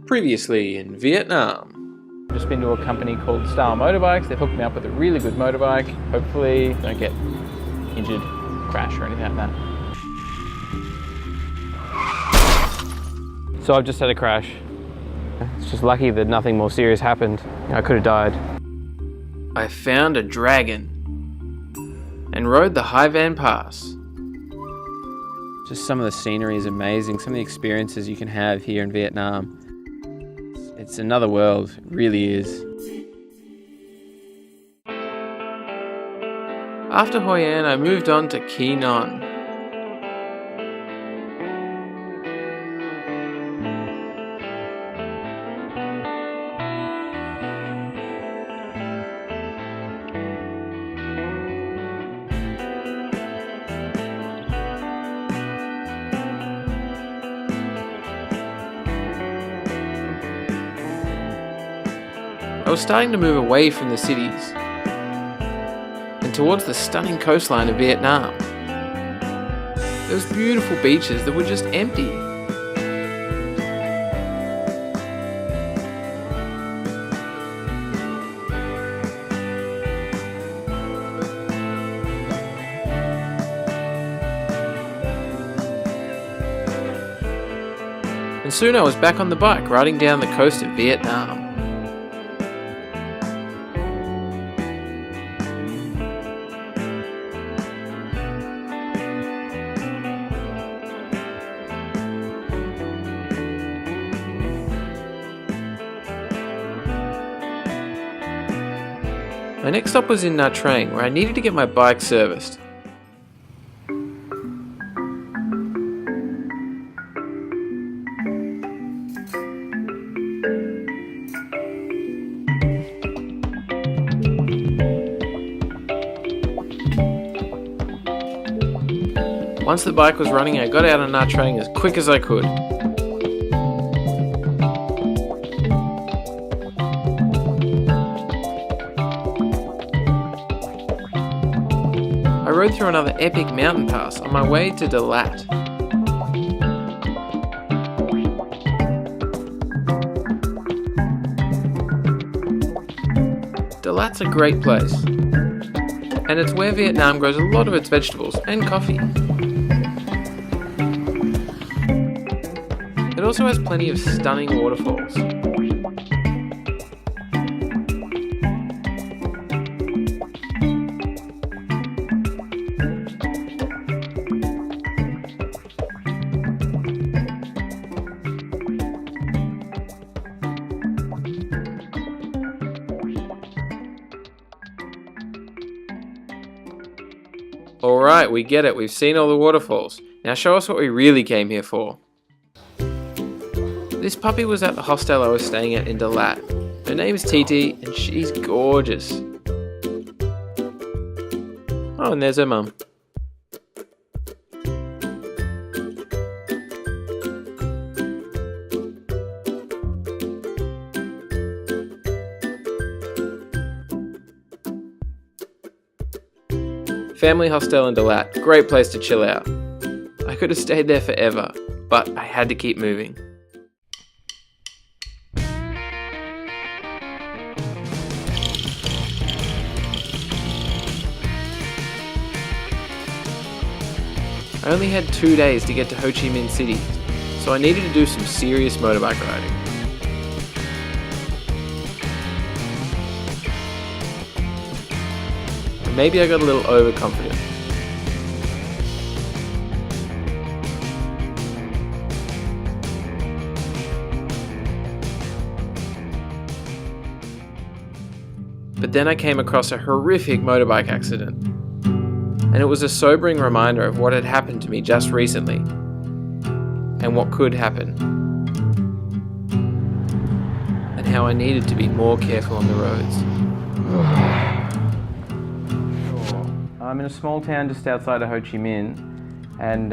Previously in Vietnam. Just been to a company called Style Motorbikes. They've hooked me up with a really good motorbike. Hopefully don't get injured, crash or anything like that. So I've just had a crash. It's just lucky that nothing more serious happened. I could have died. I found a dragon and rode the Hai Van Pass. Just some of the scenery is amazing, some of the experiences you can have here in Vietnam. It's another world, it really is. After Hoi An, I moved on to Qay Nhon. I was starting to move away from the cities and towards the stunning coastline of Vietnam. There was beautiful beaches that were just empty. And soon I was back on the bike riding down the coast of Vietnam. My next stop was in Nha Trang, where I needed to get my bike serviced. Once the bike was running, I got out of Nha Trang as quick as I could. I rode through another epic mountain pass on my way to Dalat. Dalat's a great place, and it's where Vietnam grows a lot of its vegetables and coffee. It also has plenty of stunning waterfalls. Alright, we get it. We've seen all the waterfalls. Now show us what we really came here for. This puppy was at the hostel I was staying at in Dalat. Her name is Titi and she's gorgeous. Oh, and there's her mum. Family Hostel in Dalat, great place to chill out. I could have stayed there forever, but I had to keep moving. I only had 2 days to get to Ho Chi Minh City, so I needed to do some serious motorbike riding. Maybe I got a little overconfident. But then I came across a horrific motorbike accident. And it was a sobering reminder of what had happened to me just recently. And what could happen. And how I needed to be more careful on the roads. I'm in a small town just outside of Ho Chi Minh, and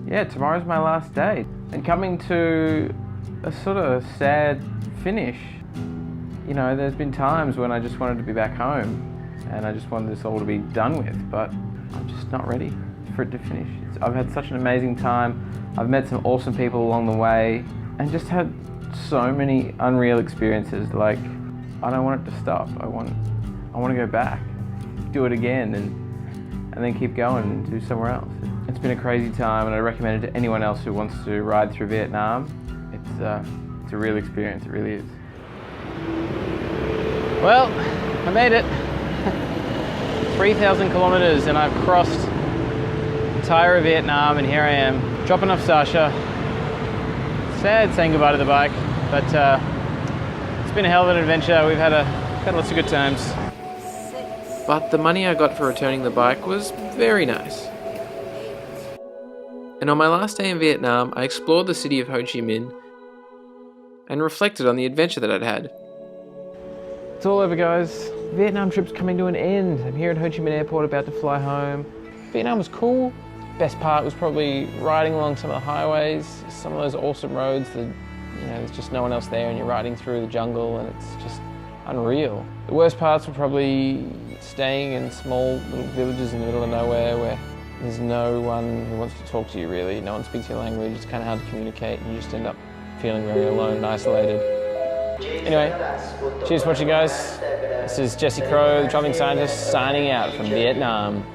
yeah, tomorrow's my last day. And coming to a sort of sad finish. You know, there's been times when I just wanted to be back home, and I just wanted this all to be done with, but I'm just not ready for it to finish. I've had such an amazing time. I've met some awesome people along the way. and just had so many unreal experiences. Like, I don't want it to stop. I want to go back, do it again, and then keep going and do somewhere else. It's been a crazy time, and I recommend it to anyone else who wants to ride through Vietnam. It's a real experience, it really is. Well, I made it. 3,000 kilometers, and I've crossed the entire Vietnam, and here I am, dropping off Sasha. Sad saying goodbye to the bike, but it's been a hell of an adventure. We've had lots of good times. But the money I got for returning the bike was very nice. And on my last day in Vietnam, I explored the city of Ho Chi Minh and reflected on the adventure that I'd had. It's all over, guys. Vietnam trip's coming to an end. I'm here at Ho Chi Minh Airport, about to fly home. Vietnam was cool. Best part was probably riding along some of the highways, some of those awesome roads that, there's just no one else there and you're riding through the jungle and it's just unreal. The worst parts were probably staying in small little villages in the middle of nowhere where there's no one who wants to talk to you really. No one speaks your language, it's kind of hard to communicate and you just end up feeling very alone and isolated. Anyway, cheers for watching, guys. This is Jesse Crowe, the traveling scientist, signing out from Vietnam.